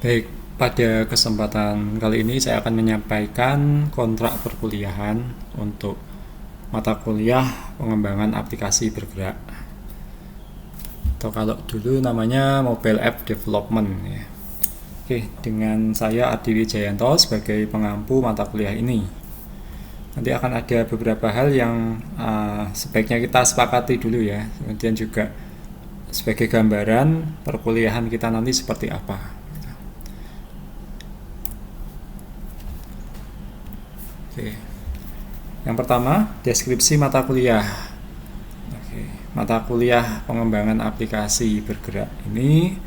Baik, pada kesempatan kali ini saya akan menyampaikan kontrak perkuliahan untuk mata kuliah pengembangan aplikasi bergerak, atau kalau dulu namanya Mobile App Development ya. Oke, dengan saya Adi Wijayanto sebagai pengampu mata kuliah ini. Nanti akan ada beberapa hal yang sebaiknya kita sepakati dulu ya. Kemudian juga sebagai gambaran perkuliahan kita nanti seperti apa. Oke. Yang pertama, deskripsi mata kuliah. Oke. Mata kuliah pengembangan aplikasi bergerak ini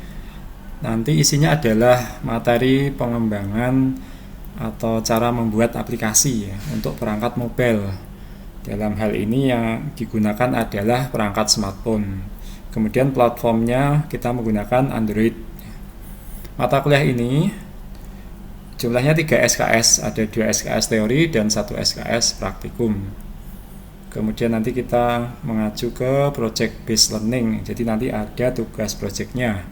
nanti isinya adalah materi pengembangan atau cara membuat aplikasi ya, untuk perangkat mobile. Dalam hal ini yang digunakan adalah perangkat smartphone. Kemudian platformnya kita menggunakan Android. Mata kuliah ini jumlahnya 3 SKS, ada 2 SKS teori dan 1 SKS praktikum. Kemudian nanti kita mengacu ke project based learning, jadi nanti ada tugas projectnya.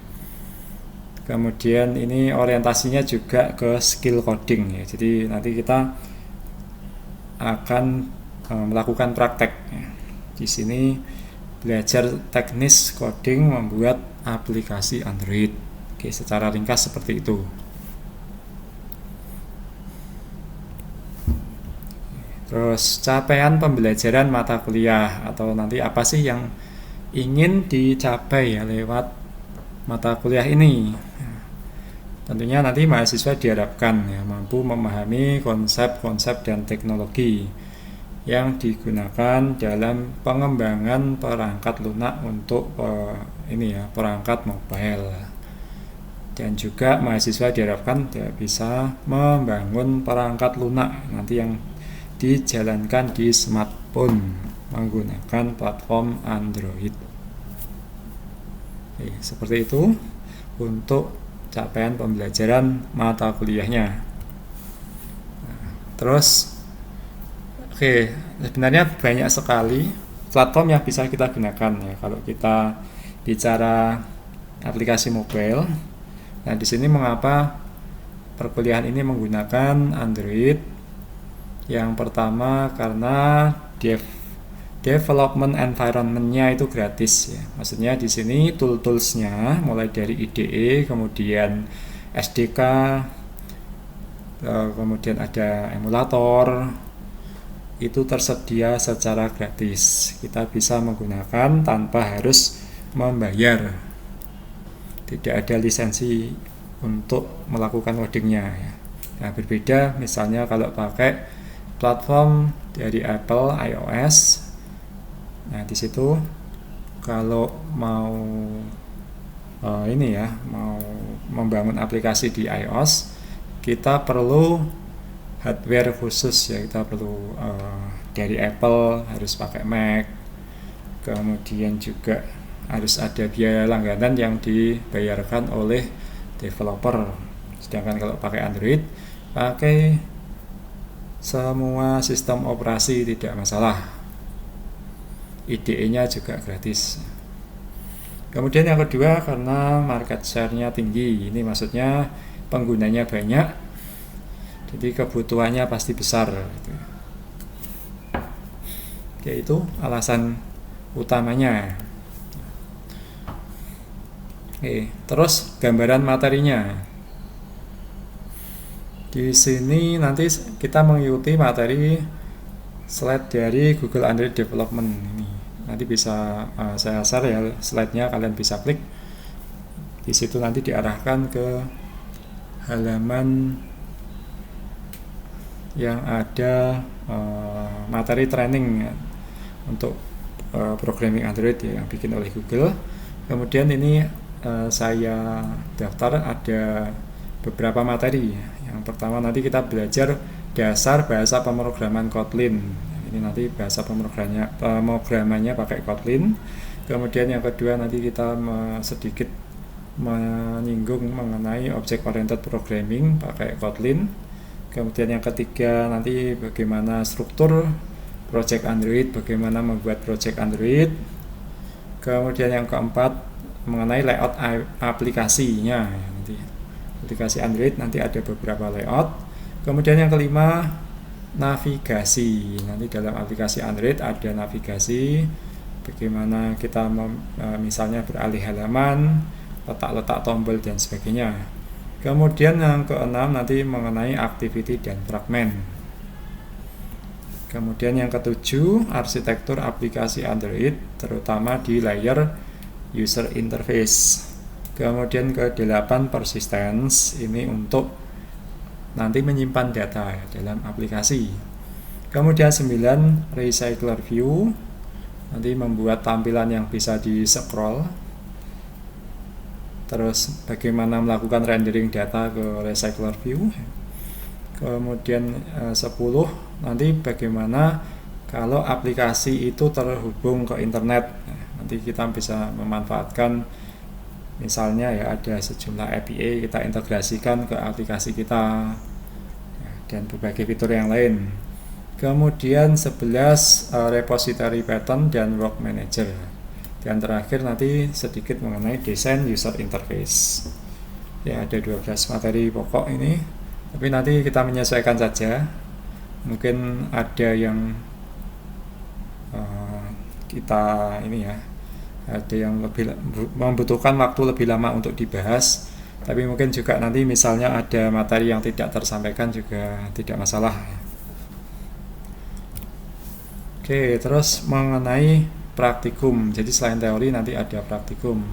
Kemudian ini orientasinya juga ke skill coding ya, jadi nanti kita akan melakukan praktek. Di sini belajar teknis coding membuat aplikasi Android. Oke, secara ringkas seperti itu. Terus capaian pembelajaran mata kuliah atau nanti apa sih yang ingin dicapai ya lewat mata kuliah ini. Tentunya nanti mahasiswa diharapkan ya mampu memahami konsep-konsep dan teknologi yang digunakan dalam pengembangan perangkat lunak untuk perangkat mobile. Dan juga mahasiswa diharapkan bisa membangun perangkat lunak nanti yang dijalankan di smartphone menggunakan platform Android. Oke, seperti itu untuk capaian pembelajaran mata kuliahnya. Terus, sebenarnya banyak sekali platform yang bisa kita gunakan ya kalau kita bicara aplikasi mobile. Nah, di sini mengapa perkuliahan ini menggunakan Android? Yang pertama karena development environment-nya itu gratis ya. Maksudnya di sini tool-toolsnya mulai dari IDE, kemudian SDK, kemudian ada emulator, itu tersedia secara gratis. Kita bisa menggunakan tanpa harus membayar. Tidak ada lisensi untuk melakukan codingnya ya. Nah, berbeda misalnya kalau pakai platform dari Apple iOS. Nah, di situ kalau mau mau membangun aplikasi di iOS, kita perlu hardware khusus ya, kita perlu dari Apple harus pakai Mac. Kemudian juga harus ada biaya langganan yang dibayarkan oleh developer. Sedangkan kalau pakai Android, pakai semua sistem operasi tidak masalah. IDE-nya juga gratis. Kemudian yang kedua karena market share-nya tinggi. Ini maksudnya penggunanya banyak, jadi kebutuhannya pasti besar. Oke, itu alasan utamanya. Oke, terus gambaran materinya. Di sini nanti kita mengikuti materi slide dari Google Android Development ini. Nanti bisa saya share ya slide-nya, kalian bisa klik. Di situ nanti diarahkan ke halaman yang ada materi training untuk programming Android ya, yang bikin oleh Google. Kemudian ini saya daftar ada beberapa materi. Yang pertama nanti kita belajar dasar bahasa pemrograman Kotlin. Ini nanti bahasa pemrogramannya pakai Kotlin. Kemudian yang kedua nanti kita sedikit menyinggung mengenai object oriented programming pakai Kotlin. Kemudian yang ketiga nanti bagaimana struktur project Android, bagaimana membuat project Android. Kemudian yang keempat mengenai layout aplikasinya nanti. aplikasi Android nanti ada beberapa layout. Kemudian yang kelima, navigasi. Nanti dalam aplikasi Android ada navigasi, bagaimana kita misalnya beralih halaman, letak-letak tombol dan sebagainya. Kemudian yang keenam nanti mengenai activity dan fragment. Kemudian yang ketujuh, arsitektur aplikasi Android terutama di layer user interface. Kemudian ke-8, persistence, ini untuk nanti menyimpan data dalam aplikasi. Kemudian 9, recycler view, nanti membuat tampilan yang bisa di-scroll. Terus bagaimana melakukan rendering data ke recycler view. Kemudian 10, nanti bagaimana kalau aplikasi itu terhubung ke internet. Nanti kita bisa memanfaatkan, misalnya ya ada sejumlah API kita integrasikan ke aplikasi kita dan berbagai fitur yang lain. Kemudian 11, repository pattern dan work manager. Dan terakhir nanti sedikit mengenai desain user interface. Ya, ada 12 materi pokok ini, tapi nanti kita menyesuaikan saja. Mungkin ada yang kita ini ya, ada yang lebih membutuhkan waktu lebih lama untuk dibahas, tapi mungkin juga nanti misalnya ada materi yang tidak tersampaikan juga tidak masalah. Oke, terus mengenai praktikum. Jadi selain teori nanti ada praktikum,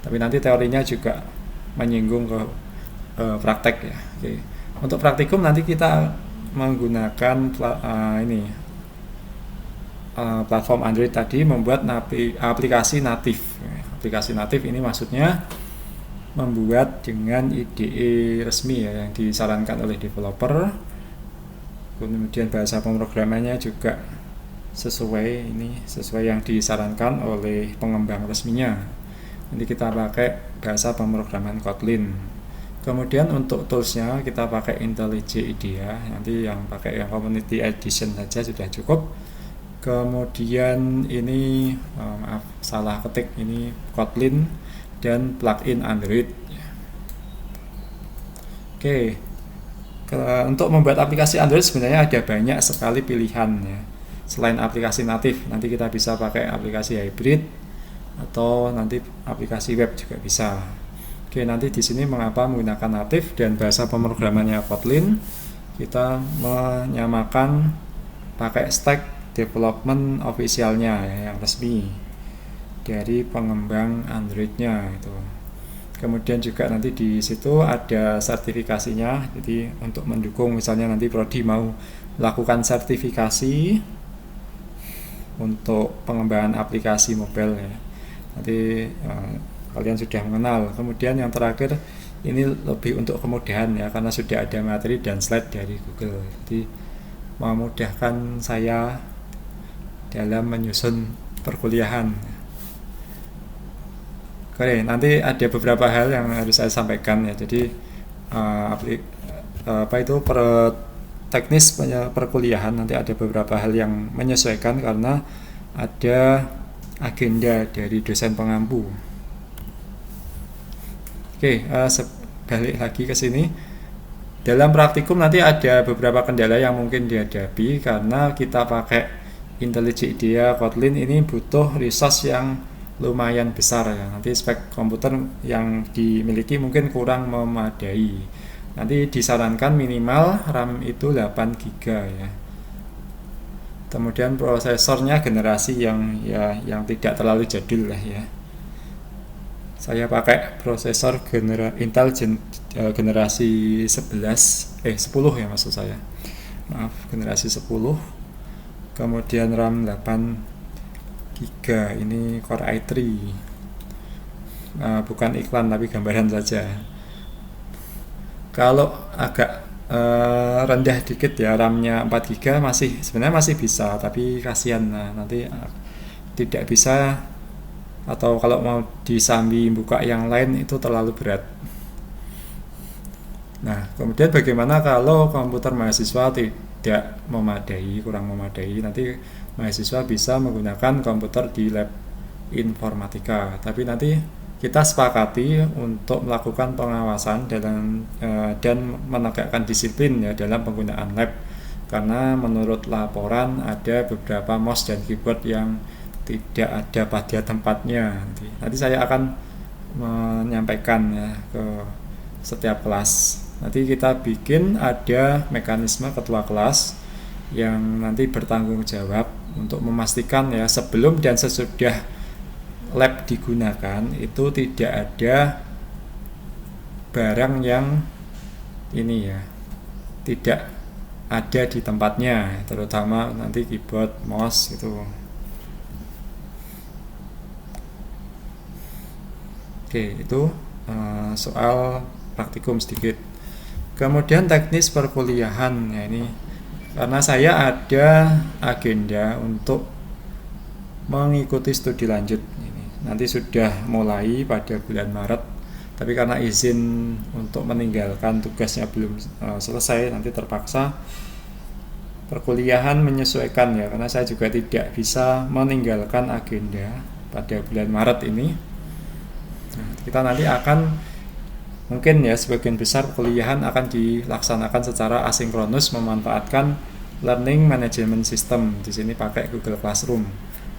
tapi nanti teorinya juga menyinggung ke praktek ya. Oke. Untuk praktikum nanti kita menggunakan platform Android tadi, membuat aplikasi natif. Aplikasi natif ini maksudnya membuat dengan IDE resmi ya, yang disarankan oleh developer. Kemudian bahasa pemrogramannya juga sesuai yang disarankan oleh pengembang resminya. Nanti kita pakai bahasa pemrograman Kotlin. Kemudian untuk toolsnya kita pakai IntelliJ IDEA. Nanti yang pakai yang Community Edition saja sudah cukup. Kemudian ini salah ketik, ini Kotlin dan plugin Android. Oke. Untuk membuat aplikasi Android sebenarnya ada banyak sekali pilihan ya. Selain aplikasi natif, nanti kita bisa pakai aplikasi hybrid atau nanti aplikasi web juga bisa. Oke, nanti di sini mengapa menggunakan natif dan bahasa pemrogramannya Kotlin, kita menyamakan pakai stack development officialnya ya, yang resmi dari pengembang Androidnya itu. Kemudian juga nanti di situ ada sertifikasinya. Jadi untuk mendukung misalnya nanti prodi mau melakukan sertifikasi untuk pengembangan aplikasi mobile ya. Nanti kalian sudah mengenal. Kemudian yang terakhir ini lebih untuk kemudahan ya, karena sudah ada materi dan slide dari Google. Jadi memudahkan saya dalam menyusun perkuliahan. Oke, nanti ada beberapa hal yang harus saya sampaikan ya. Jadi teknis perkuliahan nanti ada beberapa hal yang menyesuaikan karena ada agenda dari dosen pengampu. Oke, balik lagi ke sini. Dalam praktikum nanti ada beberapa kendala yang mungkin dihadapi karena kita pakai IntelliJ IDEA Kotlin ini butuh resource yang lumayan besar ya. Nanti spek komputer yang dimiliki mungkin kurang memadai. Nanti disarankan minimal RAM itu 8 GB ya. Kemudian prosesornya generasi yang tidak terlalu jadul lah ya. Saya pakai prosesor Intel generasi 10 ya maksud saya. Maaf, generasi 10. Kemudian RAM 8 GB, ini Core i3. Bukan iklan tapi gambaran saja. Kalau agak rendah dikit ya, RAM-nya 4 GB sebenarnya masih bisa, tapi kasihan nanti tidak bisa, atau kalau mau disambi buka yang lain itu terlalu berat. Nah, kemudian bagaimana kalau komputer mahasiswa tidak memadai, kurang memadai, nanti mahasiswa bisa menggunakan komputer di lab informatika, tapi nanti kita sepakati untuk melakukan pengawasan dan menegakkan disiplin ya dalam penggunaan lab, karena menurut laporan ada beberapa mouse dan keyboard yang tidak ada pada tempatnya. Nanti saya akan menyampaikan ya ke setiap kelas. Nanti kita bikin ada mekanisme ketua kelas yang nanti bertanggung jawab untuk memastikan ya sebelum dan sesudah lab digunakan itu tidak ada barang yang ini ya tidak ada di tempatnya, terutama nanti keyboard, mouse itu. Oke, itu soal praktikum sedikit. Kemudian teknis perkuliahan ya, ini karena saya ada agenda untuk mengikuti studi lanjut ini. Nanti sudah mulai pada bulan Maret, tapi karena izin untuk meninggalkan tugasnya belum selesai, nanti terpaksa perkuliahan menyesuaikan ya, karena saya juga tidak bisa meninggalkan agenda pada bulan Maret ini. Nah, kita nanti akan mungkin ya sebagian besar perkuliahan akan dilaksanakan secara asinkronus memanfaatkan learning management system. Di sini pakai Google Classroom.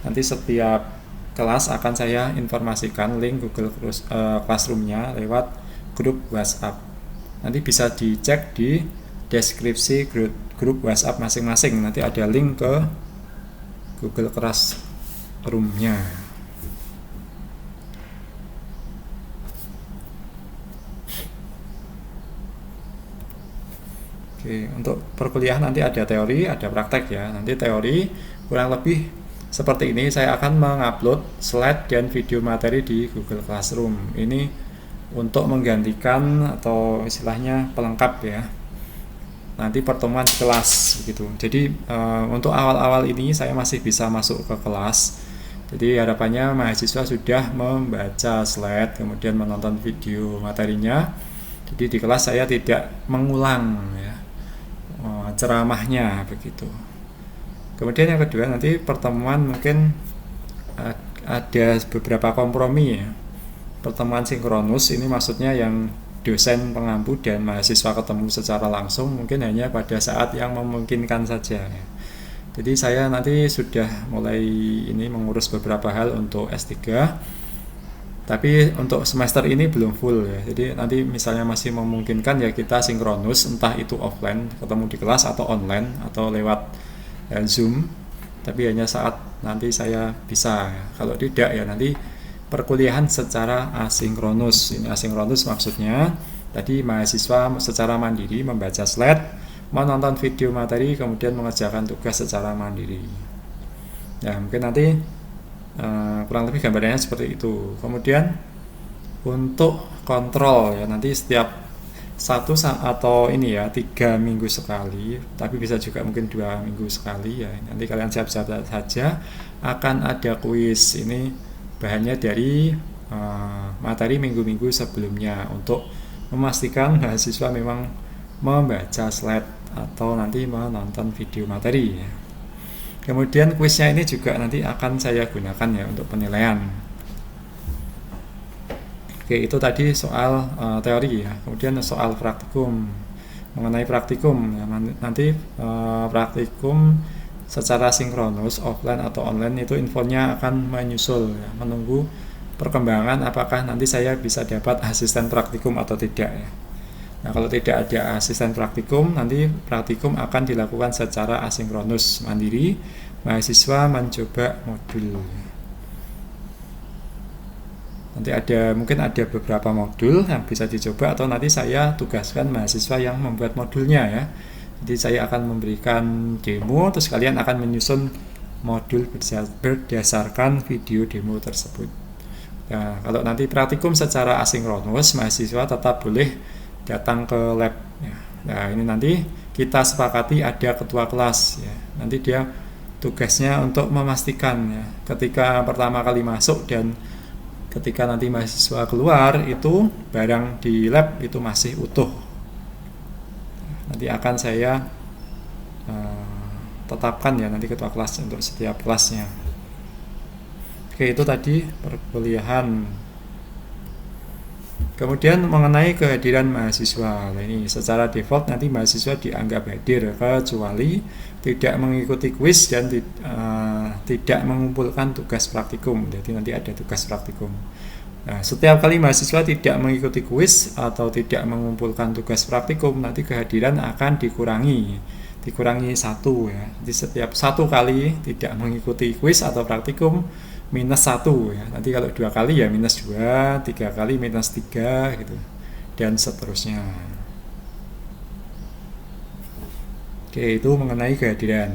Nanti setiap kelas akan saya informasikan link Google Classroom-nya lewat grup WhatsApp. Nanti bisa dicek di deskripsi grup WhatsApp masing-masing. Nanti ada link ke Google Classroom-nya. Oke, untuk perkuliahan nanti ada teori, ada praktek ya. Nanti teori kurang lebih seperti ini, saya akan mengupload slide dan video materi di Google Classroom. Ini untuk menggantikan atau istilahnya pelengkap ya. Nanti pertemuan di kelas begitu. Jadi untuk awal-awal ini saya masih bisa masuk ke kelas. Jadi harapannya mahasiswa sudah membaca slide, kemudian menonton video materinya. Jadi di kelas saya tidak mengulang ya ceramahnya begitu. Kemudian yang kedua, nanti pertemuan mungkin ada beberapa kompromi ya. Pertemuan sinkronus ini maksudnya yang dosen pengampu dan mahasiswa ketemu secara langsung, mungkin hanya pada saat yang memungkinkan saja ya. Jadi saya nanti sudah mulai ini mengurus beberapa hal untuk S3, tapi untuk semester ini belum full ya. Jadi nanti misalnya masih memungkinkan ya kita sinkronus, entah itu offline ketemu di kelas atau online atau lewat Zoom, tapi hanya saat nanti saya bisa ya. Kalau tidak ya nanti perkuliahan secara asinkronus. Ini asinkronus maksudnya tadi mahasiswa secara mandiri membaca slide, menonton video materi, kemudian mengerjakan tugas secara mandiri. Ya mungkin nanti kurang lebih gambarannya seperti itu. Kemudian untuk kontrol ya, nanti setiap 1 atau ini ya 3 minggu sekali, tapi bisa juga mungkin 2 minggu sekali ya. Nanti kalian siap-siap saja, akan ada kuis. Ini bahannya dari materi minggu-minggu sebelumnya untuk memastikan mahasiswa memang membaca slide atau nanti menonton video materi ya. Kemudian kuisnya ini juga nanti akan saya gunakan ya untuk penilaian. Oke, itu tadi soal teori ya. Kemudian soal praktikum. Mengenai praktikum ya, nanti praktikum secara sinkronus offline atau online itu infonya akan menyusul ya, menunggu perkembangan apakah nanti saya bisa dapat asisten praktikum atau tidak ya. Nah, kalau tidak ada asisten praktikum, nanti praktikum akan dilakukan secara asinkronus mandiri, mahasiswa mencoba modul. Nanti mungkin ada beberapa modul yang bisa dicoba, atau nanti saya tugaskan mahasiswa yang membuat modulnya ya. Jadi saya akan memberikan demo, terus kalian akan menyusun modul berdasarkan video demo tersebut. Nah, kalau nanti praktikum secara asinkronus, mahasiswa tetap boleh datang ke lab ya. Nah, ini nanti kita sepakati ada ketua kelas ya. Nanti dia tugasnya untuk memastikan ya, ketika pertama kali masuk dan ketika nanti mahasiswa keluar itu barang di lab itu masih utuh. Nanti akan saya tetapkan ya nanti ketua kelas untuk setiap kelasnya. Oke, itu tadi perkuliahan. Kemudian mengenai kehadiran mahasiswa, nah ini secara default nanti mahasiswa dianggap hadir kecuali tidak mengikuti kuis dan tidak mengumpulkan tugas praktikum. Jadi nanti ada tugas praktikum. Nah, setiap kali mahasiswa tidak mengikuti kuis atau tidak mengumpulkan tugas praktikum, nanti kehadiran akan dikurangi 1 ya. Jadi setiap 1 kali tidak mengikuti kuis atau praktikum minus 1 ya. Nanti kalau 2 kali ya minus 2, 3 kali minus 3 gitu. Dan seterusnya. Oke, itu mengenai kehadiran.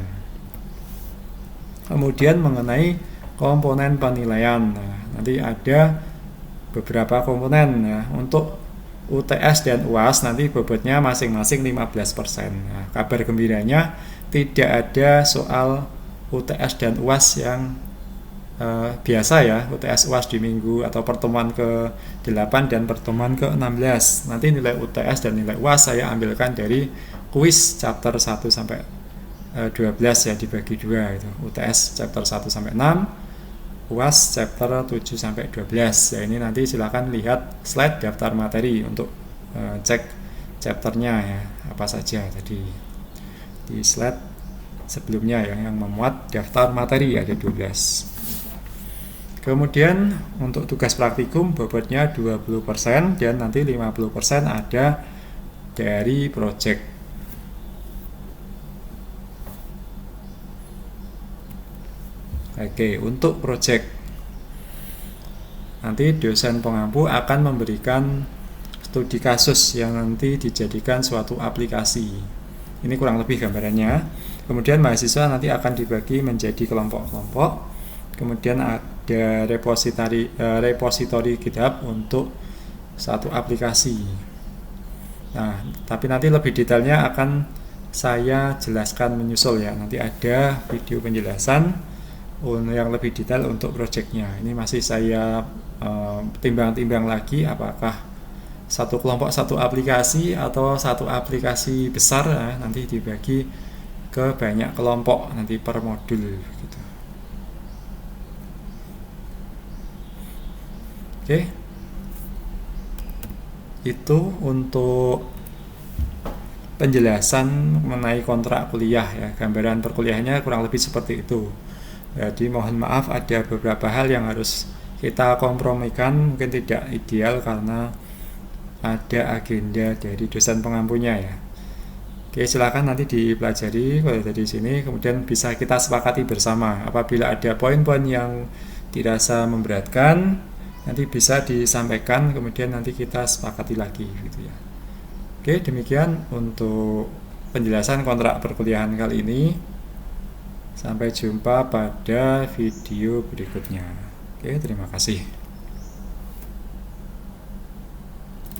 Kemudian mengenai komponen penilaian. Nah, nanti ada beberapa komponen ya. Untuk UTS dan UAS nanti bobotnya masing-masing 15%. Nah, kabar gembiranya tidak ada soal UTS dan UAS yang biasa ya, UTS UAS di minggu atau pertemuan ke-8 dan pertemuan ke-16. Nanti nilai UTS dan nilai UAS saya ambilkan dari kuis chapter 1 sampai 12 ya, dibagi 2 itu. UTS chapter 1 sampai 6, UAS chapter 7 sampai 12. Ya, ini nanti silakan lihat slide daftar materi untuk cek chapternya ya, apa saja tadi. Di slide sebelumnya yang memuat daftar materi ada 12. Kemudian untuk tugas praktikum bobotnya 20% dan nanti 50% ada dari project. Oke, untuk project nanti dosen pengampu akan memberikan studi kasus yang nanti dijadikan suatu aplikasi. Ini kurang lebih gambarannya. Kemudian mahasiswa nanti akan dibagi menjadi kelompok-kelompok. Kemudian ada repository GitHub untuk satu aplikasi. Nah, tapi nanti lebih detailnya akan saya jelaskan menyusul ya. Nanti ada video penjelasan yang lebih detail untuk projectnya. Ini masih saya timbang-timbang lagi apakah satu kelompok satu aplikasi atau satu aplikasi besar ya, nanti dibagi ke banyak kelompok nanti per modul gitu. Oke, itu untuk penjelasan mengenai kontrak kuliah ya. Gambaran perkuliahannya kurang lebih seperti itu. Jadi mohon maaf ada beberapa hal yang harus kita kompromikan, mungkin tidak ideal karena ada agenda dari dosen pengampunya ya. Oke, silakan nanti dipelajari kalau dari sini, kemudian bisa kita sepakati bersama. Apabila ada poin-poin yang dirasa memberatkan, nanti bisa disampaikan, kemudian nanti kita sepakati lagi gitu ya. Oke, demikian untuk penjelasan kontrak perkuliahan kali ini. Sampai jumpa pada video berikutnya. Oke, terima kasih.